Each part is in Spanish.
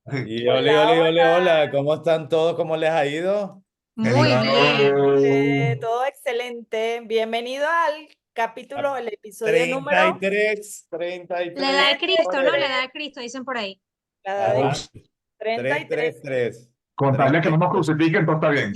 ¿no? Y Hola, hola, hola. ¿cómo están todos? ¿Cómo les ha ido? Muy bien. Hello. Todo excelente. Bienvenido al capítulo, el episodio Treinta y número tres, treinta y La edad tres, de Cristo, ¿no? La 33. edad de Cristo, dicen por ahí. La edad de Ajá, Ups, 33. 333. con tal de que no nos 33. crucifiquen, todo está bien.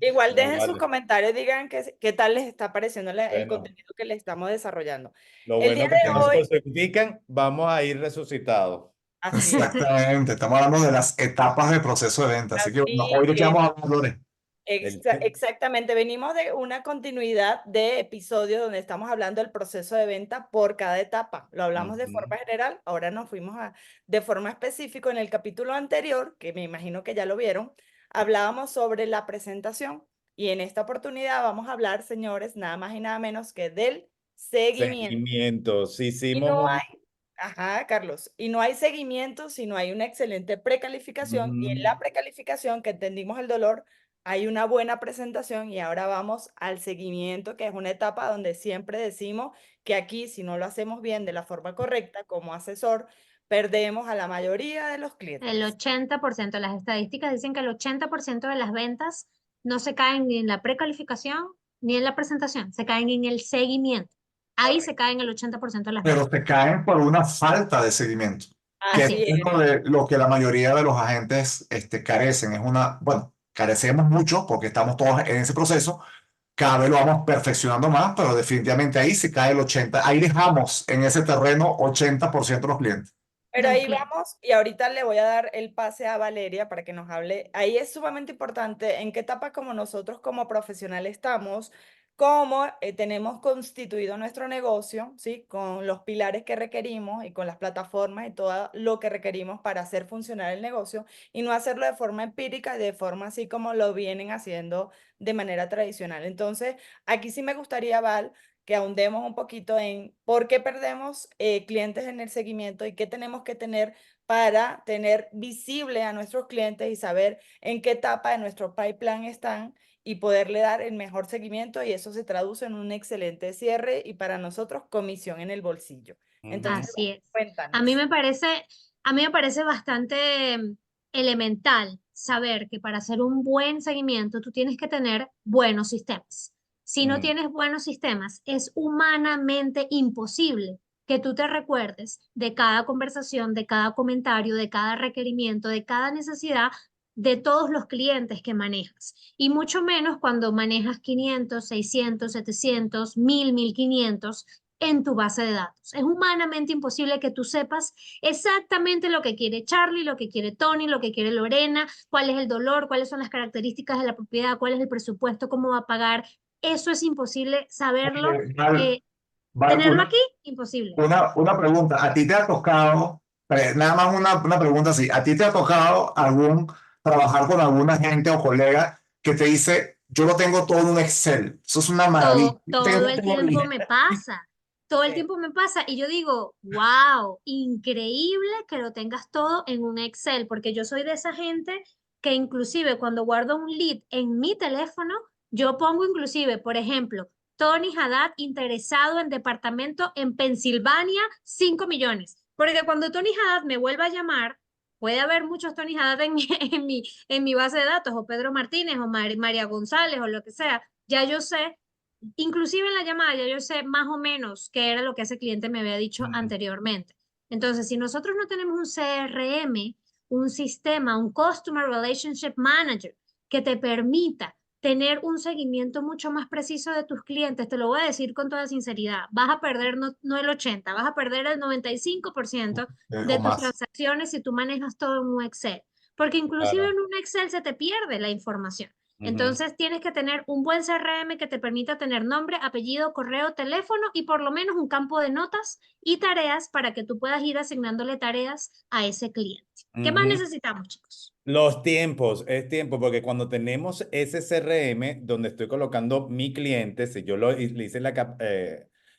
Igual No, dejen sus vale. comentarios, digan qué tal les está pareciendo el Bueno, contenido que le estamos desarrollando. lo El día bueno que si de no se hoy, crucifican, vamos a ir resucitados. así es, Exactamente, estamos hablando de las etapas del proceso de venta. Así que bueno, así hoy de qué es. vamos a hablar, Lore. El- Exactamente, venimos de una continuidad de episodios donde estamos hablando del proceso de venta por cada etapa. Lo hablamos de Ujú. forma general, ahora nos fuimos de forma específica en el capítulo anterior, que me imagino que ya lo vieron, hablábamos sobre la presentación y en esta oportunidad vamos a hablar, señores, nada más y nada menos que del seguimiento. Seguimientos. Y Hicimos no hay, un... ajá, Carlos, y no hay seguimiento si no hay una excelente precalificación. Y en la Mm, precalificación, que entendimos el dolor, hay una buena presentación. Y ahora vamos al seguimiento, que es una etapa donde siempre decimos que aquí, si no lo hacemos bien de la forma correcta, como asesor, perdemos a la mayoría de los El clientes. 80%, las estadísticas dicen que el 80% de las ventas no se caen ni en la precalificación ni en la presentación, se caen en el seguimiento. Ahí se Correcto. caen el 80% de las Pero ventas. se caen por una falta de seguimiento, que es Así Así es. es. lo que la mayoría de los agentes carecen. Es una, bueno, carecemos mucho porque estamos todos en ese proceso. Cada vez lo vamos perfeccionando más, pero definitivamente ahí se cae el 80. Ahí dejamos en ese terreno 80% de los clientes. Pero De los ahí clientes. vamos y ahorita le voy a dar el pase a Valeria para que nos hable. Ahí es sumamente importante en qué etapa como nosotros como profesionales estamos, cómo tenemos constituido nuestro negocio, ¿sí? Con los pilares que requerimos y con las plataformas y todo lo que requerimos para hacer funcionar el negocio y no hacerlo de forma empírica y de forma así como lo vienen haciendo de manera tradicional. Entonces, aquí sí me gustaría, Val, que ahondemos un poquito en por qué perdemos clientes en el seguimiento y qué tenemos que tener para tener visible a nuestros clientes y saber en qué etapa de nuestro pipeline están y poderle dar el mejor seguimiento y eso se traduce en un excelente cierre y para nosotros comisión en el bolsillo. Entonces, ujú. Así es. A mí cuéntanos. me parece, a mí me parece bastante elemental saber que para hacer un buen seguimiento tú tienes que tener buenos sistemas. Si no Mm. tienes buenos sistemas, es humanamente imposible que tú te recuerdes de cada conversación, de cada comentario, de cada requerimiento, de cada necesidad de todos los clientes que manejas. Y mucho menos cuando manejas 500, 600, 700, 1000, 1500 en tu base de datos. Es humanamente imposible que tú sepas exactamente lo que quiere Charlie, lo que quiere Tony, lo que quiere Lorena, cuál es el dolor, cuáles son las características de la propiedad, cuál es el presupuesto, cómo va a pagar. Eso es imposible saberlo. Val, eh, Val, Tenerlo aquí, imposible. una pregunta. ¿A ti te ha tocado, nada más una pregunta así, ¿a ti te ha tocado trabajar con alguna gente o colega que te dice, yo lo tengo todo en un Excel? Eso es una maravilla. Yo Todo tengo el todo tiempo listo. me pasa, todo el Sí. tiempo me pasa y yo digo, wow, increíble que lo tengas todo en un Excel, porque yo soy de esa gente que inclusive cuando guardo un lead en mi teléfono, yo pongo inclusive, por ejemplo, Tony Haddad interesado en departamento en Pensilvania, 5 millones, porque cuando Tony Haddad me vuelva a llamar, puede haber muchos Tony Haddad en mi base de datos, o Pedro Martínez, o María González, o lo que sea, ya yo sé, inclusive en la llamada, ya yo sé más o menos qué era lo que ese cliente me había dicho Mm. anteriormente. Entonces, si nosotros no tenemos un CRM, un sistema, un Customer Relationship Manager que te permita tener un seguimiento mucho más preciso de tus clientes, te lo voy a decir con toda sinceridad, vas a perder no el 80, vas a perder el 95% O de tus más. transacciones si tú manejas todo en un Excel, porque inclusive Claro. en un Excel se te pierde la información. Ujú. Entonces tienes que tener un buen CRM que te permita tener nombre, apellido, correo, teléfono y por lo menos un campo de notas y tareas para que tú puedas ir asignándole tareas a ese cliente. ¿Qué más Ujú. necesitamos, chicos? Los tiempos, es tiempo, porque cuando tenemos ese CRM donde estoy colocando mi cliente, si yo le hice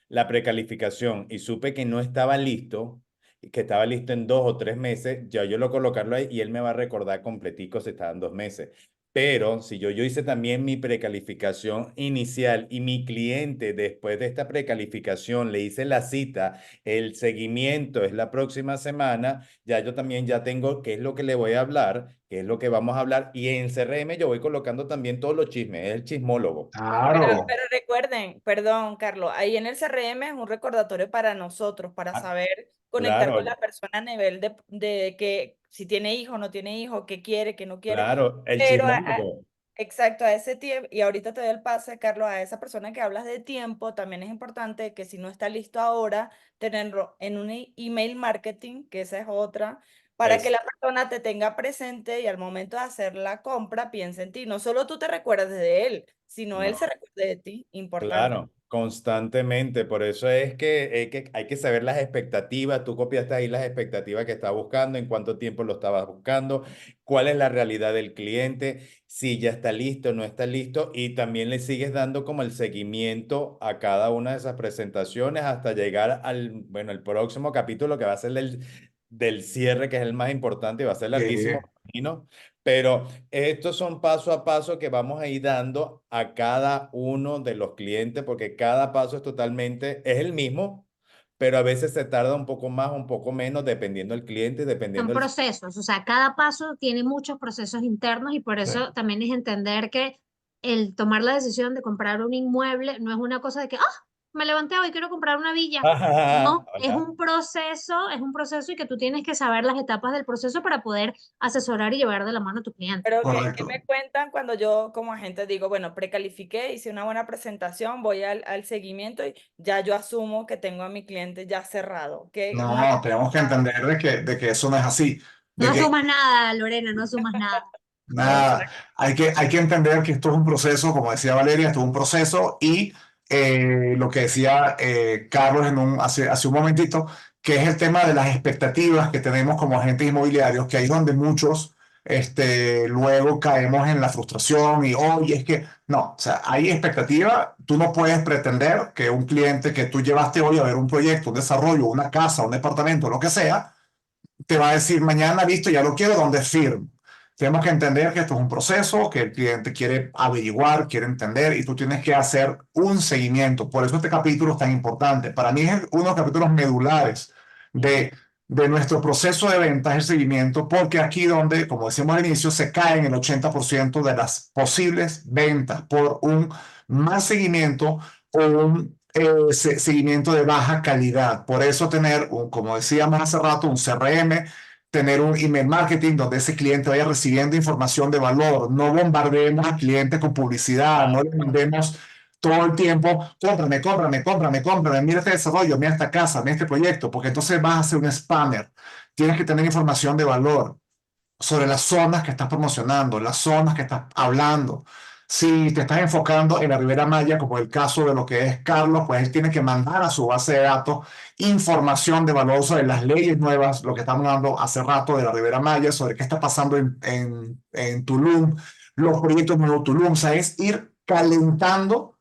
la precalificación y supe que no estaba listo, y que estaba listo en 2 o 3 meses, ya yo lo colocarlo ahí y él me va a recordar completico si está en 2 meses. Pero si yo hice también mi precalificación inicial y mi cliente después de esta precalificación le hice la cita, el seguimiento es la próxima semana, ya yo también ya tengo qué es lo que le voy a hablar, qué es lo que vamos a hablar. Y en CRM yo voy colocando también todos los chismes, es el chismólogo. Claro. Pero recuerden, perdón, Carlos, ahí en el CRM es un recordatorio para nosotros, para Ah, saber conectar con claro, la persona a nivel de que si tiene hijo, no tiene hijo, qué quiere, qué no quiere. claro, el Pero chismólogo. exacto, a ese tiempo, y ahorita te doy el pase, Carlos, a esa persona que hablas de tiempo, también es importante que si no está listo ahora, tenerlo en un email marketing, que esa es otra, para que Es la persona te tenga presente y al momento de hacer la compra piense en ti. No solo tú te recuerdes de él, sino él se No. recuerde de ti. Importante. Claro, constantemente. Por eso es que hay que saber las expectativas. Tú copiaste ahí las expectativas que estás buscando, en cuánto tiempo lo estabas buscando, cuál es la realidad del cliente, si ya está listo, no está listo, y también le sigues dando como el seguimiento a cada una de esas presentaciones hasta llegar bueno, el próximo capítulo que va a ser del cierre, que es el más importante y va a ser larguísimo, me imagino. Pero estos son paso a paso que vamos a ir dando a cada uno de los clientes porque cada paso es el mismo, pero a veces se tarda un poco más, un poco menos, dependiendo del cliente, Son dependiendo del... procesos, o sea, cada paso tiene muchos procesos internos y por Sí. eso también es entender que el tomar la decisión de comprar un inmueble no es una cosa de que, me levanté hoy, quiero comprar una villa. No, Hola. es un proceso y que tú tienes que saber las etapas del proceso para poder asesorar y llevar de la mano a tu cliente. Pero ¿qué Correcto. me cuentan cuando yo como agente digo, bueno, precalifiqué, hice una buena presentación, voy al seguimiento y ya yo asumo que tengo a mi cliente ya cerrado? Que una No, tenemos que entender de que eso no es así. No De que asumas nada, Lorena, no asumas nada. nada, hay que entender que esto es un proceso, como decía Valeria, esto es un proceso y lo que decía Carlos hace un momentito, que es el tema de las expectativas que tenemos como agentes inmobiliarios, que ahí es donde muchos luego caemos en la frustración y, oye, es que no, o sea, hay expectativa, tú no puedes pretender que un cliente que tú llevaste hoy a ver un proyecto, un desarrollo, una casa, un departamento, lo que sea, te va a decir mañana, listo, ya lo quiero, ¿dónde firmo? Tenemos que entender que esto es un proceso, que el cliente quiere averiguar, quiere entender y tú tienes que hacer un seguimiento. Por eso este capítulo es tan importante. Para mí es uno de los capítulos medulares de, de nuestro proceso de ventas, el seguimiento, porque aquí donde, como decíamos al inicio, se cae en el 80% de las posibles ventas por un mal seguimiento o un seguimiento de baja calidad. Por eso tener, como decíamos hace rato, un CRM, tener un email marketing donde ese cliente vaya recibiendo información de valor. No bombardeemos al cliente con publicidad, no le mandemos todo el tiempo, cómprame, cómprame, cómprame, cómprame, mira este desarrollo, mira esta casa, mira este proyecto, porque entonces vas a ser un spammer. Tienes que tener información de valor sobre las zonas que estás promocionando, las zonas que estás hablando. Si te estás enfocando en la Ribera Maya, como el caso de lo que es Carlos, pues él tiene que mandar a su base de datos información de valor sobre las leyes nuevas, lo que estamos hablando hace rato de la Ribera Maya, sobre qué está pasando en Tulum, los proyectos nuevos Tulum, o sea, es ir calentando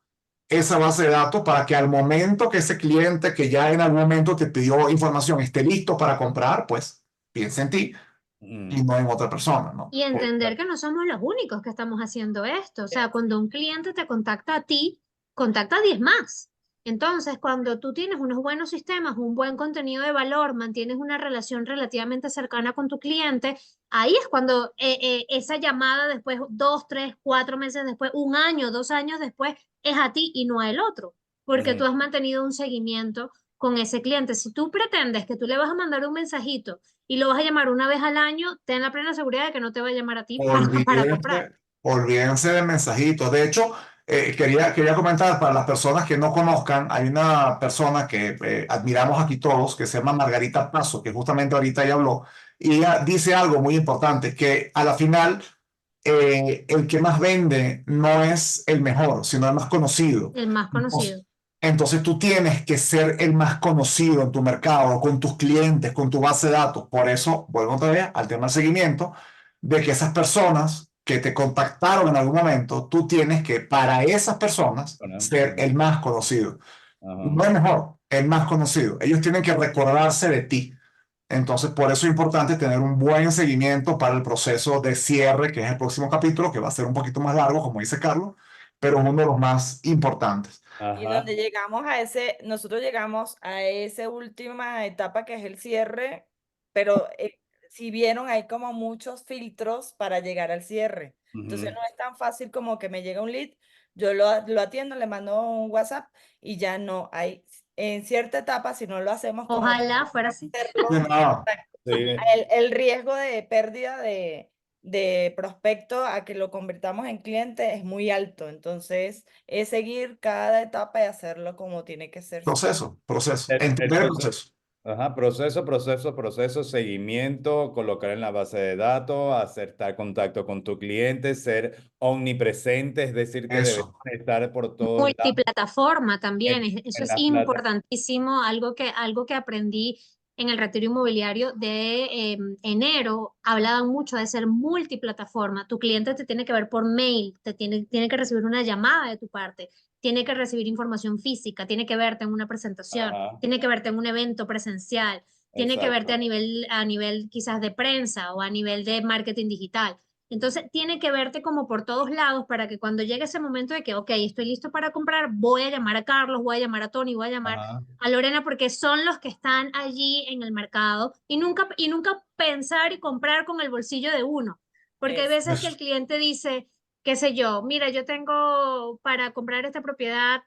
esa base de datos para que al momento que ese cliente que ya en algún momento te pidió información esté listo para comprar, pues piense en ti y Mm. no en otra persona, ¿no? Y entender que no somos los únicos que estamos haciendo esto. O sea, cuando un cliente te contacta a ti, contacta a 10 más. Entonces, cuando tú tienes unos buenos sistemas, un buen contenido de valor, mantienes una relación relativamente cercana con tu cliente, ahí es cuando esa llamada después, 2, 3, 4 meses después, un año, 2 años después, es a ti y no a el otro, porque tú Mm. has mantenido un seguimiento con ese cliente. Si tú pretendes que tú le vas a mandar un mensajito y lo vas a llamar una vez al año, ten la plena seguridad de que no te va a llamar a ti para comprar. Olvídense, olvídense de mensajitos. De hecho, quería comentar para las personas que no conozcan, hay una persona que admiramos aquí todos, que se llama Margarita Paso, que justamente ahorita ella habló, y ella dice algo muy importante, que a la final el que más vende no es el mejor, sino el más conocido. El más conocido. Entonces tú tienes que ser el más conocido en tu mercado, con tus clientes, con tu base de datos. Por eso, vuelvo otra vez al tema del seguimiento, de que esas personas que te contactaron en algún momento, tú tienes que, para esas personas, Bueno, ser el más conocido. ajá. No el mejor, el más conocido. Ellos tienen que recordarse de ti. Entonces, por eso es importante tener un buen seguimiento para el proceso de cierre, que es el próximo capítulo, que va a ser un poquito más largo, como dice Carlos, pero es uno de los más importantes. Y Ajá. donde llegamos a ese, nosotros llegamos a esa última etapa que es el cierre, pero si vieron, hay como muchos filtros para llegar al cierre. Entonces Ujú. no es tan fácil como que me llega un lead, yo lo atiendo, le mando un WhatsApp y ya no. Hay en cierta etapa, si no lo hacemos como Ojalá fuera así. De hacerlo, nada. Sí. el riesgo de pérdida de prospecto a que lo convirtamos en cliente es muy alto. Entonces, es seguir cada etapa y hacerlo como tiene que ser. Proceso. El Entender el proceso. proceso. Ajá, proceso, seguimiento, colocar en la base de datos, acertar contacto con tu cliente, ser omnipresente, es decir, que debes Eso. estar por todos lados Multiplataforma también, eso en es las plata. importantísimo, algo que aprendí en el retiro inmobiliario de enero, hablaban mucho de ser multiplataforma. Tu cliente te tiene que ver por mail, tiene que recibir una llamada de tu parte, tiene que recibir información física, tiene que verte en una presentación, Ajá, tiene que verte en un evento presencial, tiene que verte exacto. a nivel quizás de prensa o a nivel de marketing digital. Entonces, tiene que verte como por todos lados para que cuando llegue ese momento de que, ok, estoy listo para comprar, voy a llamar a Carlos, voy a llamar a Tony, voy a llamar Ajá, a Lorena porque son los que están allí en el mercado y nunca pensar y comprar con el bolsillo de uno. Porque hay Es, veces que el Eso. cliente dice, qué sé yo, mira, yo tengo para comprar esta propiedad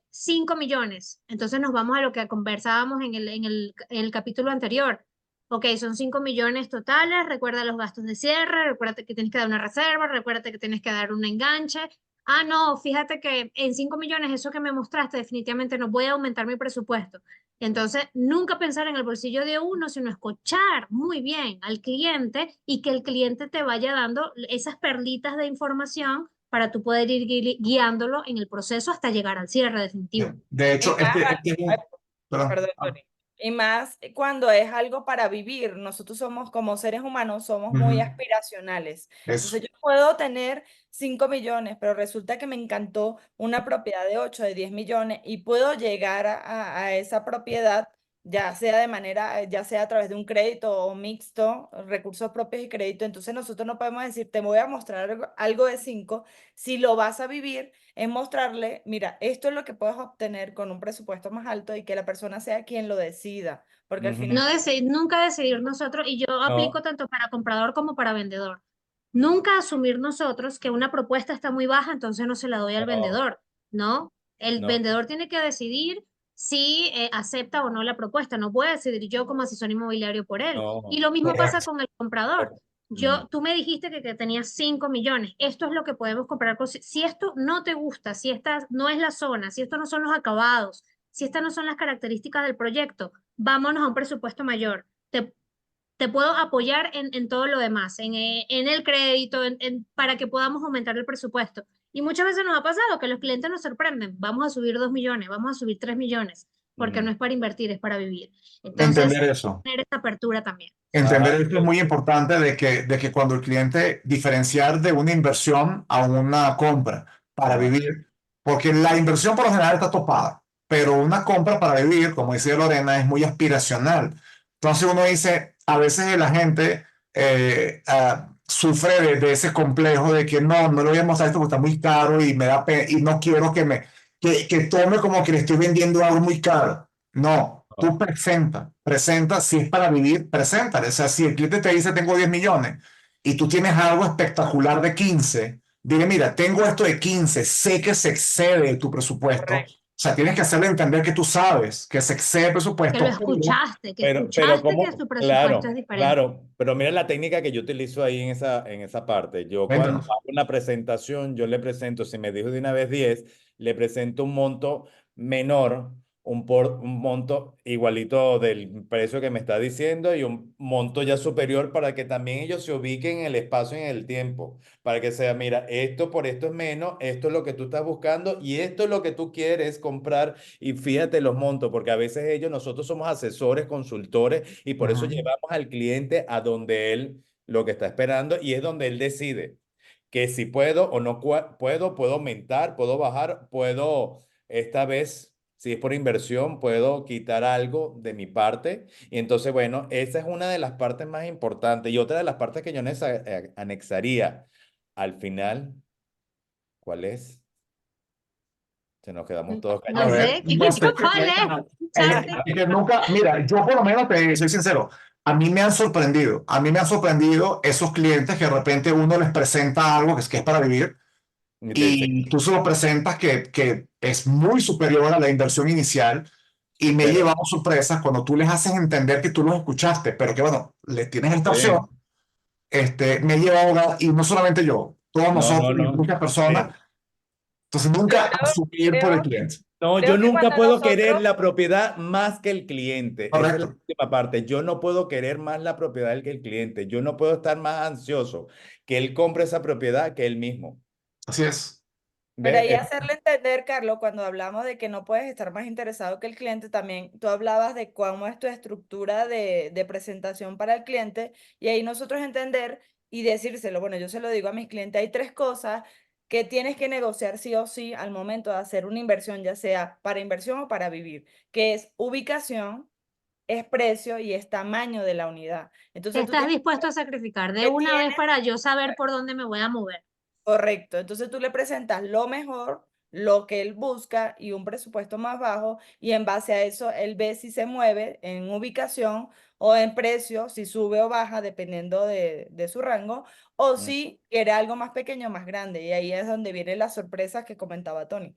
5 millones. Entonces nos vamos a lo que conversábamos en el capítulo anterior. Ok, son 5 millones totales, recuerda los gastos de cierre, recuérdate que tienes que dar una reserva, recuérdate que tienes que dar un enganche. Ah, no, fíjate que en 5 millones, eso que me mostraste, definitivamente no voy a aumentar mi presupuesto. Entonces, nunca pensar en el bolsillo de uno, sino escuchar muy bien al cliente y que el cliente te vaya dando esas perlitas de información para tú poder ir guiándolo en el proceso hasta llegar al cierre definitivo. De y hecho, más, ay, perdón. perdón, Tony. Y más cuando es algo para vivir. Nosotros somos, como seres humanos, somos muy Ujú. aspiracionales. Eso. Entonces yo puedo tener 5 millones, pero resulta que me encantó una propiedad de 8 de 10 millones y puedo llegar a esa propiedad, ya sea de manera, ya sea a través de un crédito o mixto, recursos propios y crédito. Entonces nosotros no podemos decir, te voy a mostrar algo de 5 si lo vas a vivir, es mostrarle, mira, esto es lo que puedes obtener con un presupuesto más alto y que la persona sea quien lo decida, porque al final, ujú. No nunca decidir nosotros, y yo aplico No, tanto para comprador como para vendedor. Nunca asumir nosotros que una propuesta está muy baja, entonces no se la doy al no, vendedor, ¿no? El no, vendedor tiene que decidir si acepta o no la propuesta. No puedo decidir yo como asesor inmobiliario por él. Y no. lo mismo pasa Correcto. con el comprador. Mm, Tú me dijiste que tenías 5 millones. Esto es lo que podemos comprar. Si esto no te gusta, si esta no es la zona, si estos no son los acabados, si estas no son las características del proyecto, vámonos a un presupuesto mayor. Te puedo apoyar en todo lo demás, en el crédito, para que podamos aumentar el presupuesto. Y muchas veces nos ha pasado que los clientes nos sorprenden. Vamos a subir 2 millones, vamos a subir 3 millones, porque no ujú. es para invertir, es para vivir. Entender Entonces, eso. tener esa apertura también. Entender Ajá, esto es muy importante de que cuando el cliente diferenciar de una inversión a una compra para ajá, vivir, porque la inversión por lo general está topada, pero una compra para vivir, como decía Lorena, es muy aspiracional. Entonces uno dice, a veces la gente sufre de ese complejo de que no le voy a mostrar esto porque está muy caro y me da y no quiero que tome como que le estoy vendiendo algo muy caro. No, tú no. presenta, si es para vivir, preséntale. O sea, si el cliente te dice tengo 10 millones y tú tienes algo espectacular de 15, dile, mira, tengo esto de 15, sé que se excede tu presupuesto. O correcto. sea, tienes que hacerle entender que tú sabes que se excede el Que lo presupuesto, pero escuchaste, Pero que cómo, su presupuesto es claro, diferente. claro, pero mira la técnica que yo utilizo ahí en esa parte. Yo cuando cuéntanos. hago una presentación, yo le presento, si me dijo de una vez 10, le presento un monto menor, un monto igualito del precio que me está diciendo y un monto ya superior para que también ellos se ubiquen en el espacio y en el tiempo, para que sea, mira, esto por esto es menos, esto es lo que tú estás buscando y esto es lo que tú quieres comprar y fíjate los montos, porque a veces nosotros somos asesores, consultores, y por eso Ujú. llevamos al cliente a donde él lo que está esperando y es donde él decide que si puedo o no puedo, puedo aumentar, puedo bajar, puedo esta vez Si es por inversión, puedo quitar algo de mi parte. Y entonces, bueno, esa es una de las partes más importantes. Y otra de las partes que yo anexaría al final, ¿cuál es? Se nos quedamos todos A No callados. ver, sé, no sé. Chiquitico, ¿cuál es? Charlie. Es que nunca, mira, yo por lo menos te soy sincero, a mí me han sorprendido, esos clientes que de repente uno les presenta algo que es para vivir Y te dice, y tú se lo presentas que es muy superior a la inversión inicial y me he pero, llevado sorpresas cuando tú les haces entender que tú los escuchaste, pero que bueno, le tienes esta opción, sí. me he llevado, y no solamente yo, todos No, no, nosotros y no. muchas personas, Sí. entonces Yo nunca creo, asumir por el creo, cliente, No, yo creo que nunca cuando puedo querer nosotros, la propiedad más que el cliente. Esa es la ¿correcto? última parte. Yo no puedo querer más la propiedad que el cliente. Yo no puedo estar más ansioso que él compre esa propiedad que él mismo. Así es. pero ¿Ve? ahí hacerle entender, Carlos, cuando hablamos de que no puedes estar más interesado que el cliente, también tú hablabas de cómo es tu estructura de presentación para el cliente y ahí nosotros entender y decírselo. Bueno, yo se lo digo a mis clientes, hay 3 cosas que tienes que negociar sí o sí al momento de hacer una inversión, ya sea para inversión o para vivir, que es ubicación, es precio y es tamaño de la unidad. ¿Qué Entonces tú estás tienes dispuesto a sacrificar de que una vez tienes para yo saber por dónde me voy a mover? correcto, entonces tú le presentas lo mejor, lo que él busca y un presupuesto más bajo y en base a eso él ve si se mueve en ubicación o en precio, si sube o baja dependiendo de su rango o Mm, si quiere algo más pequeño o más grande y ahí es donde vienen las sorpresas que comentaba Tony. mm.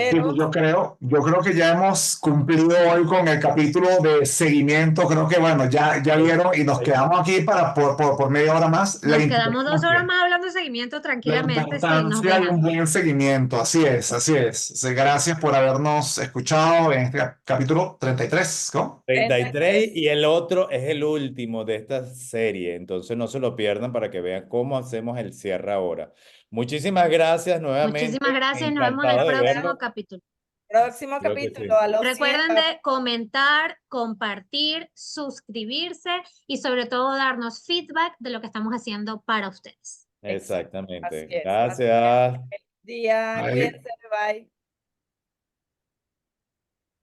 Sí, Pero yo creo que ya hemos cumplido hoy con el capítulo de seguimiento. Creo que, bueno, ya Sí, vieron y nos sí. quedamos aquí por media hora más. Nos quedamos 2 horas más hablando de seguimiento La tranquilamente si nos importancia de un dejan. buen seguimiento. Así es, así es. Sí, gracias por habernos escuchado en este capítulo 33, ¿no? 33 33. y el otro es el último de esta serie. Entonces no se lo pierdan para que vean cómo hacemos el cierre ahora. Muchísimas gracias Muchísimas nuevamente. gracias y nos vemos en el Encantado de próximo verlo. capítulo. Próximo Creo que capítulo sí. a los 100. Recuerden de comentar, compartir, suscribirse y sobre todo darnos feedback de lo que estamos haciendo para ustedes. Exacto, así Exactamente. es. Así es. Gracias. Feliz día, Ahí. cuídense, bye.